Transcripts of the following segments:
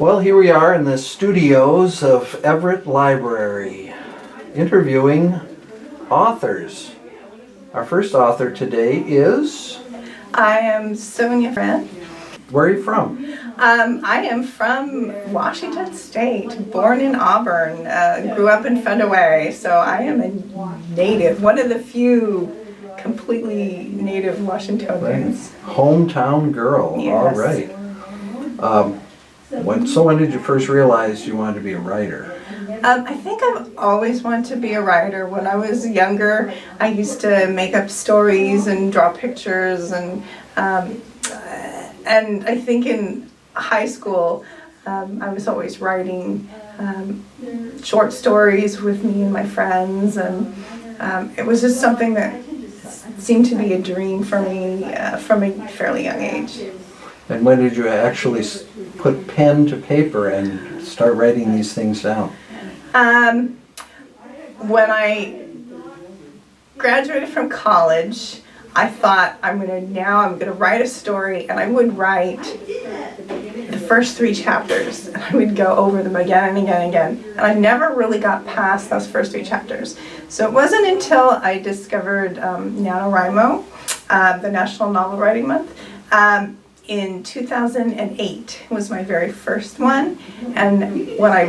Well, here we are in the studios of Everett Library, interviewing authors. Our first author today is? I am Sonya Rhen. Where are you from? I am from Washington State, born in Auburn, grew up in Fendaway, so I am a native, one of the few completely native Washingtonians. Right. Hometown girl, Yes. All right. When did you first realize you wanted to be a writer? I think I've always wanted to be a writer. When I was younger, I used to make up stories and draw pictures, and I think in high school, I was always writing short stories with me and my friends, and it was just something that seemed to be a dream for me from a fairly young age. And when did you actually put pen to paper and start writing these things down? When I graduated from college, I thought I'm gonna write a story, and I would write the first 3 chapters, and I would go over them again and again and again. And I never really got past those first 3 chapters. So it wasn't until I discovered NaNoWriMo, the National Novel Writing Month, in 2008 was my very first one. And when I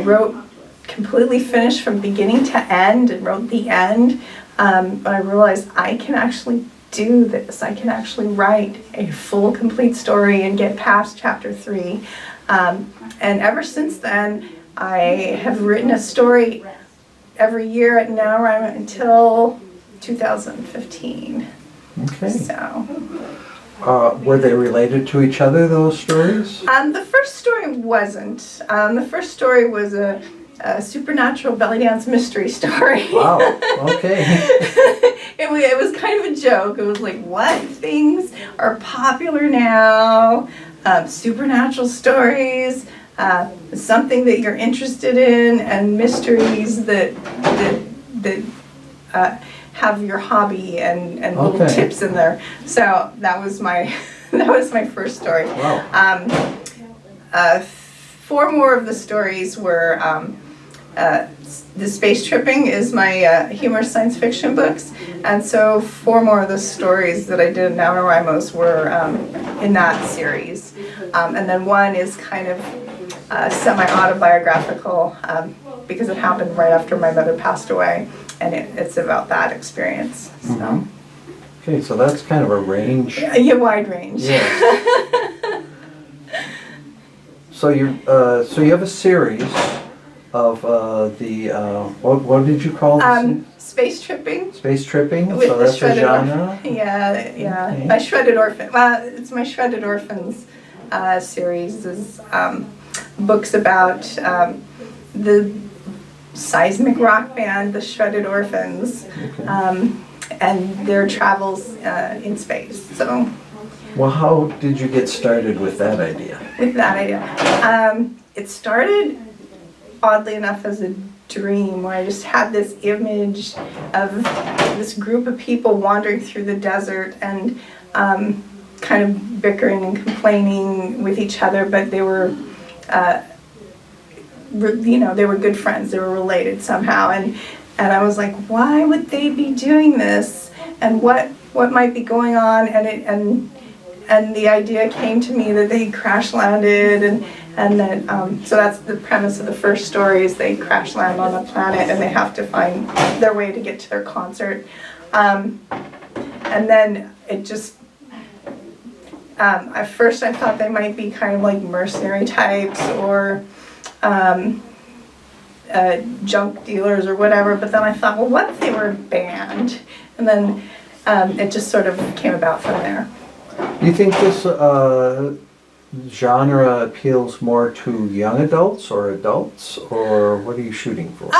completely finished from beginning to end and wrote the end, I realized I can actually do this. I can actually write a full, complete story and get past chapter 3. And ever since then, I have written a story every year at NaNoWriMo until 2015. Okay. So. Were they related to each other, those stories? The first story wasn't. The first story was a supernatural belly dance mystery story. Wow, okay. It was kind of a joke. It was like, what things are popular now? Supernatural stories, something that you're interested in, and mysteries that have your hobby and little tips in there. So that was my first story. Wow. 4 more of the stories were the Space Tripping is my humorous science fiction books, and so 4 more of the stories that I did in NaNoWriMo's were in that series, and then 1 is kind of semi-autobiographical because it happened right after my mother passed away, and it's about that experience. So. Mm-hmm. Okay, so that's kind of a range. Yeah, wide range. Yes. So you have a series of what did you call this? Space Tripping. Space Tripping. With so the that's a Shredded genre. Yeah. Okay. My Shredded Orphan. Well, it's my Shredded Orphans series. Is books about the seismic rock band, the Shredded Orphans, and their travels in space. So. Well, how did you get started with that idea? It started, oddly enough, as a dream where I just had this image of this group of people wandering through the desert and kind of bickering and complaining with each other, but they were, they were good friends. They were related somehow, and I was like, why would they be doing this? And what might be going on? And the idea came to me that they crash landed, and then so that's the premise of the first story, is they crash land on a planet and they have to find their way to get to their concert. And then it just, at first I thought they might be kind of like mercenary types or junk dealers or whatever, but then I thought, well, what if they were a band? And then it just sort of came about from there. Do you think this genre appeals more to young adults or adults, or what are you shooting for?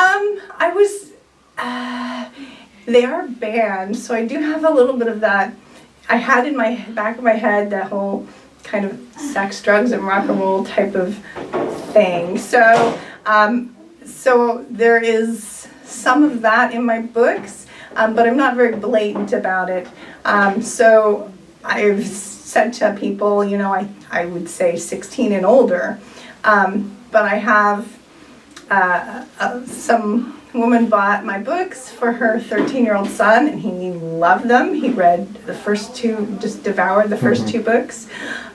They are banned, so I do have a little bit of that. I had in my back of my head that whole kind of sex, drugs, and rock and roll type of thing. So there is some of that in my books, but I'm not very blatant about it. So I've said to people, I would say 16 and older, But I have some woman bought my books for her 13-year-old son, and he loved them. He read the first two, just devoured the first two books.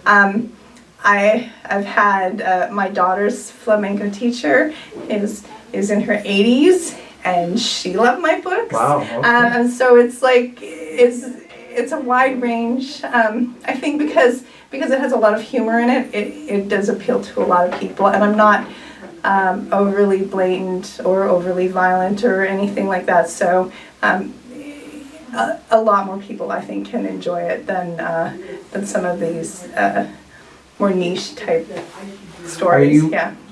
I've had my daughter's flamenco teacher is in her 80s, and she loved my books. Wow. Okay. And so it's like it's a wide range. I think because it has a lot of humor in it, it does appeal to a lot of people, and I'm not overly blatant or overly violent or anything like that. So a lot more people, I think, can enjoy it than some of these more niche type stories.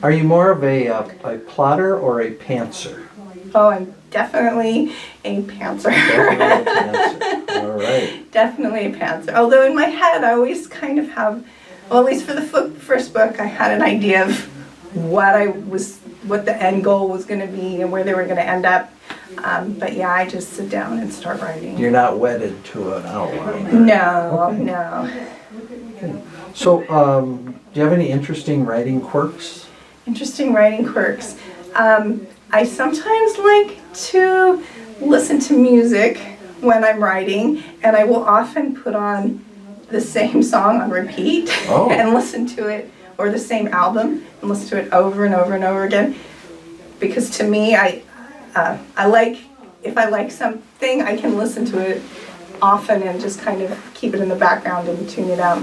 Are you more of a plotter or a pantser? Oh, I'm definitely a pantser. Definitely a pantser. All right. Definitely a pantser. Although in my head, I always kind of have, well, at least for the first book, I had an idea of what the end goal was going to be and where they were going to end up. But yeah, I just sit down and start writing. You're not wedded to an outline? No, okay. No. So, do you have any interesting writing quirks? Interesting writing quirks. I sometimes like to listen to music when I'm writing, and I will often put on the same song on repeat and listen to it, or the same album and listen to it over and over and over again. Because to me, I like, if I like something, I can listen to it often and just kind of keep it in the background and tune it out.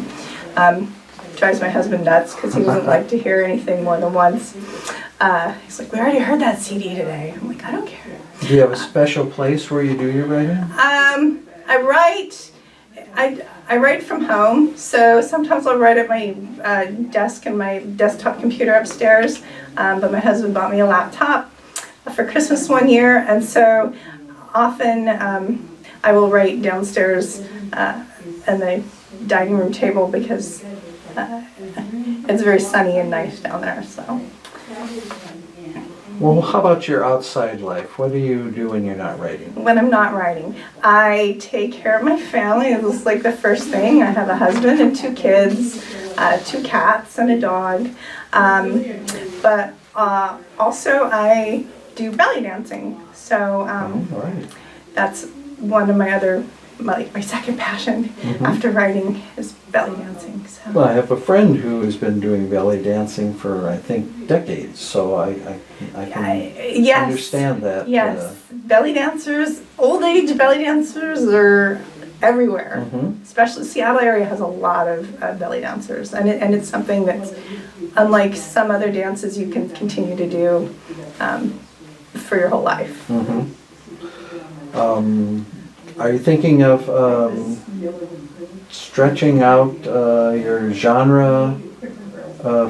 Drives my husband nuts because he doesn't like to hear anything more than once. He's like, we already heard that CD today. I'm like, I don't care. Do you have a special place where you do your writing? I write from home, so sometimes I'll write at my desk and my desktop computer upstairs, but my husband bought me a laptop for Christmas one year, and so often I will write downstairs in the dining room table because it's very sunny and nice down there. So. Well, how about your outside life? What do you do when you're not writing? When I'm not writing, I take care of my family. It's like the first thing. I have a husband and 2 kids, 2 cats and a dog. But also I do belly dancing. So right. That's one of my other, my second passion after writing is belly dancing. So. Well, I have a friend who has been doing belly dancing for, I think, decades, so I can understand that. Yes, belly dancers, old age belly dancers are everywhere. Especially Seattle area has a lot of belly dancers, and it's something that's unlike some other dances you can continue to do for your whole life. Are you thinking of stretching out your genre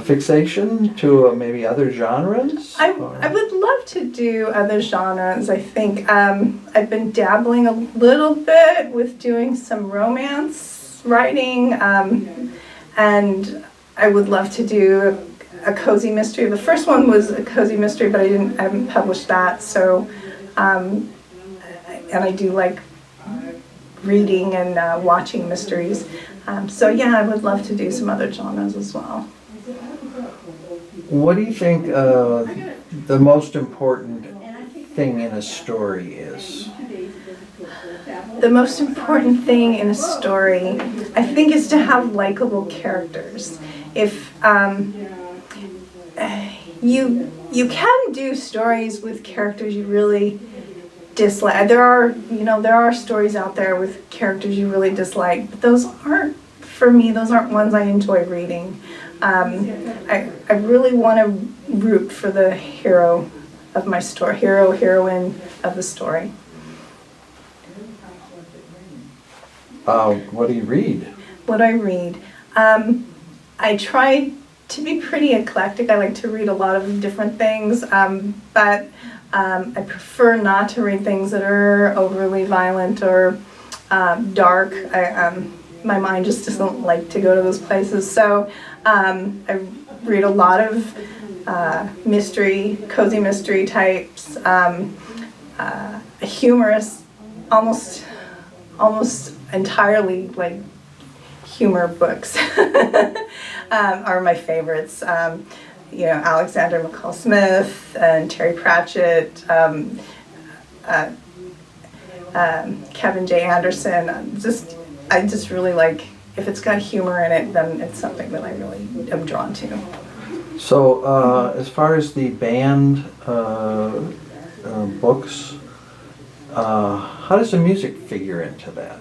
fixation to maybe other genres? I would love to do other genres. I think I've been dabbling a little bit with doing some romance writing, and I would love to do a cozy mystery. The first one was a cozy mystery, but I haven't published that. So, and I do like reading and watching mysteries. So yeah, I would love to do some other genres as well. What do you think the most important thing in a story is? The most important thing in a story, I think, is to have likable characters. If you can do stories with characters you really dislike. There are stories out there with characters you really dislike, but those aren't, for me, those aren't ones I enjoy reading. I really want to root for the hero of my story, heroine of the story. What do you read? What I read? I try to be pretty eclectic. I like to read a lot of different things, but I prefer not to read things that are overly violent or dark. My mind just doesn't like to go to those places. So I read a lot of mystery, cozy mystery types, humorous, almost entirely like humor books are my favorites. Alexander McCall Smith and Terry Pratchett, Kevin J. Anderson. I just really like, if it's got humor in it, then it's something that I really am drawn to. So as far as the band books, how does the music figure into that?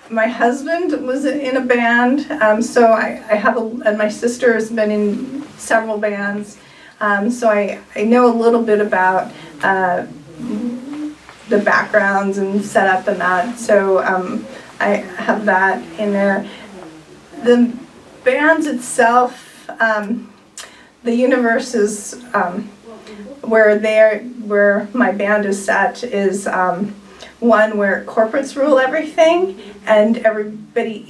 My husband was in a band, so I have and my sister has been in several bands, so I know a little bit about the backgrounds and setup and that, so I have that in there. The bands itself, the universe is where my band is set is one where corporates rule everything, and everybody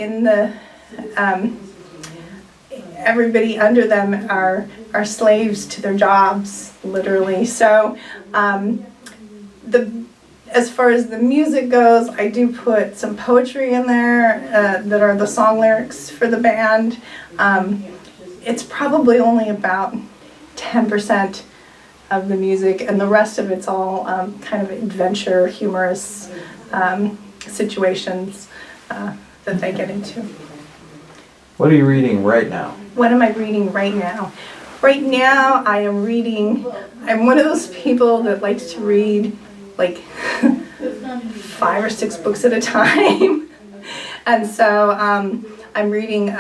everybody under them are slaves to their jobs, literally. So as far as the music goes, I do put some poetry in there that are the song lyrics for the band. It's probably only about 10% of the music, and the rest of it's all kind of adventure, humorous situations that they get into. What are you reading right now? What am I reading right now? Right now I'm one of those people that likes to read like 5 or 6 books at a time. And so I'm reading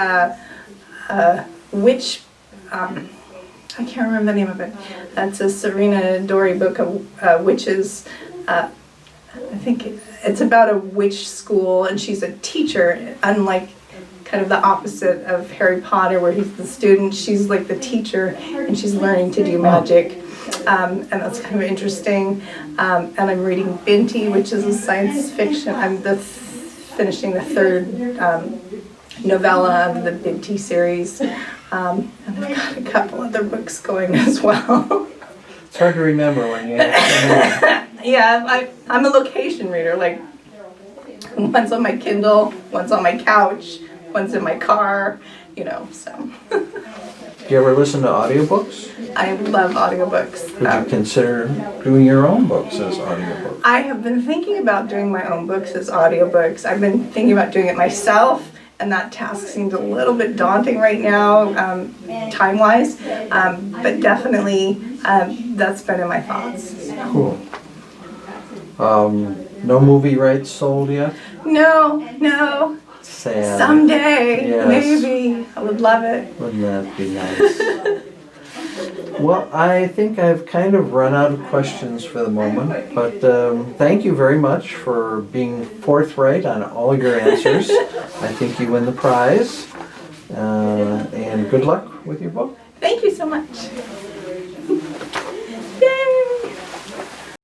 Witch, I can't remember the name of it. That's a Serena Dory book of witches. I think it's about a witch school, and she's a teacher, unlike kind of the opposite of Harry Potter, where he's the student. She's like the teacher, and she's learning to do magic. And that's kind of interesting. And I'm reading Binti, which is a science fiction. I'm finishing the 3rd novella of the Binti series. And I've got a couple other books going as well. It's hard to remember when you have Yeah, I'm a location reader. Like, one's on my Kindle, one's on my couch, one's in my car, so. Do you ever listen to audiobooks? I love audiobooks. Would you consider doing your own books as audiobooks? I have been thinking about doing my own books as audiobooks. I've been thinking about doing it myself, and that task seems a little bit daunting right now, time-wise, but definitely that's been in my thoughts. Cool. No movie rights sold yet? No. Sad. Someday, Yes. Maybe. I would love it. Wouldn't that be nice? Well, I think I've kind of run out of questions for the moment, but thank you very much for being forthright on all your answers. I think you win the prize, and good luck with your book. Thank you so much.